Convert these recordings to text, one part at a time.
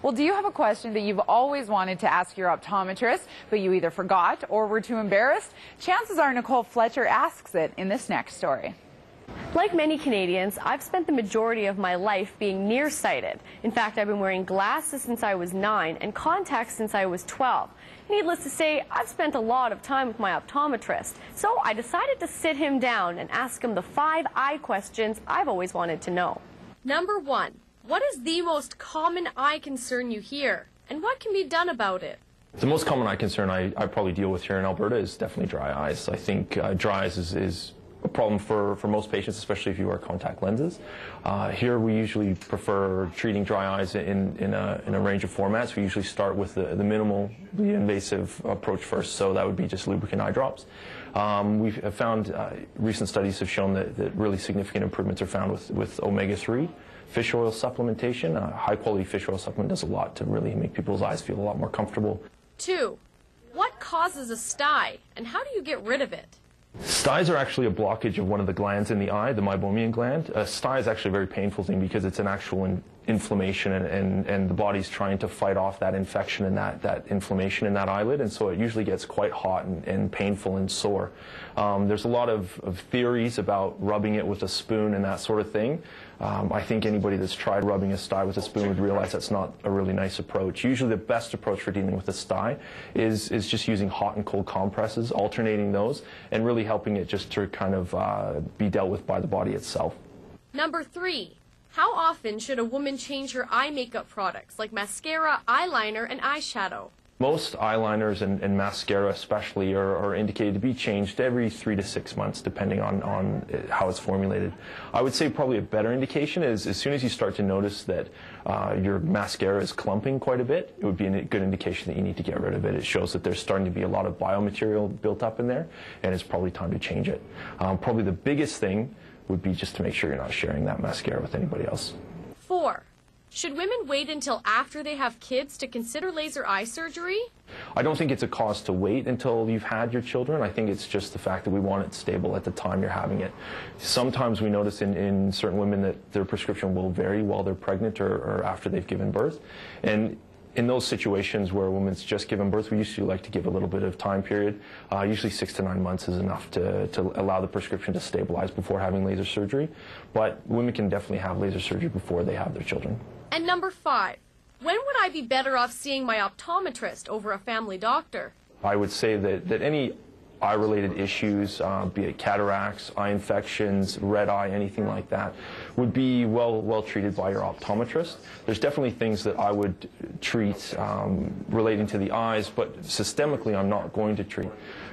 Well, do you have a question that you've always wanted to ask your optometrist, but you either forgot or were too embarrassed? Chances are Nicole Fletcher asks it in this next story. Like many Canadians, I've spent the majority of my life being nearsighted. In fact, I've been wearing glasses since I was 9 and contacts since I was 12. Needless to say, I've spent a lot of time with my optometrist, so I decided to sit him down and ask him the 5 eye questions I've always wanted to know. Number 1. What is the most common eye concern you hear, and what can be done about it? The most common eye concern I probably deal with here in Alberta is definitely dry eyes. I think dry eyes is a problem for most patients, especially if you wear contact lenses. Here we usually prefer treating dry eyes in a range of formats. We usually start with the minimally invasive approach first, so that would be just lubricant eye drops. We've found, recent studies have shown that really significant improvements are found with omega-3. Fish oil supplementation, high-quality fish oil supplement does a lot to really make people's eyes feel a lot more comfortable. 2. What causes a stye, and how do you get rid of it? Styes are actually a blockage of one of the glands in the eye, the meibomian gland. A stye is actually a very painful thing because it's an actual inflammation, and the body's trying to fight off that infection and that inflammation in that eyelid, and so it usually gets quite hot and painful and sore. There's a lot of theories about rubbing it with a spoon and that sort of thing. I think anybody that's tried rubbing a stye with a spoon would realize that's not a really nice approach. Usually the best approach for dealing with a stye is just using hot and cold compresses, alternating those, and really helping it just to kind of be dealt with by the body itself. Number 3. How often should a woman change her eye makeup products like mascara, eyeliner, and eyeshadow? Most eyeliners and mascara especially are indicated to be changed every 3 to 6 months depending on how it's formulated. I would say probably a better indication is as soon as you start to notice that your mascara is clumping quite a bit, it would be a good indication that you need to get rid of it. It shows that there's starting to be a lot of biomaterial built up in there, and it's probably time to change it. Probably the biggest thing would be just to make sure you're not sharing that mascara with anybody else. 4. Should women wait until after they have kids to consider laser eye surgery? I don't think it's a cause to wait until you've had your children. I think it's just the fact that we want it stable at the time you're having it. Sometimes we notice in certain women that their prescription will vary while they're pregnant or after they've given birth. And in those situations where a woman's just given birth, we usually like to give a little bit of time period. Usually 6 to 9 months is enough to allow the prescription to stabilize before having laser surgery. But women can definitely have laser surgery before they have their children. And number 5, when would I be better off seeing my optometrist over a family doctor? I would say that any eye-related issues, be it cataracts, eye infections, red eye, anything like that, would be well treated by your optometrist. There's definitely things that I would treat relating to the eyes, but systemically I'm not going to treat.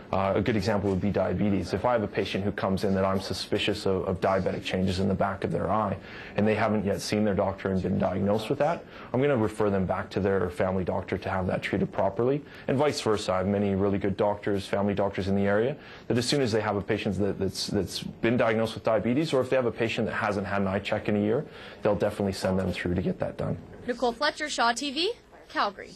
A good example would be diabetes. If I have a patient who comes in that I'm suspicious of diabetic changes in the back of their eye, and they haven't yet seen their doctor and been diagnosed with that, I'm going to refer them back to their family doctor to have that treated properly, and vice versa. I have many really good doctors, family doctors in the area, that as soon as they have a patient that's been diagnosed with diabetes, or if they have a patient that hasn't had an eye check in a year, they'll definitely send them through to get that done. Nicole Fletcher, Shaw TV, Calgary.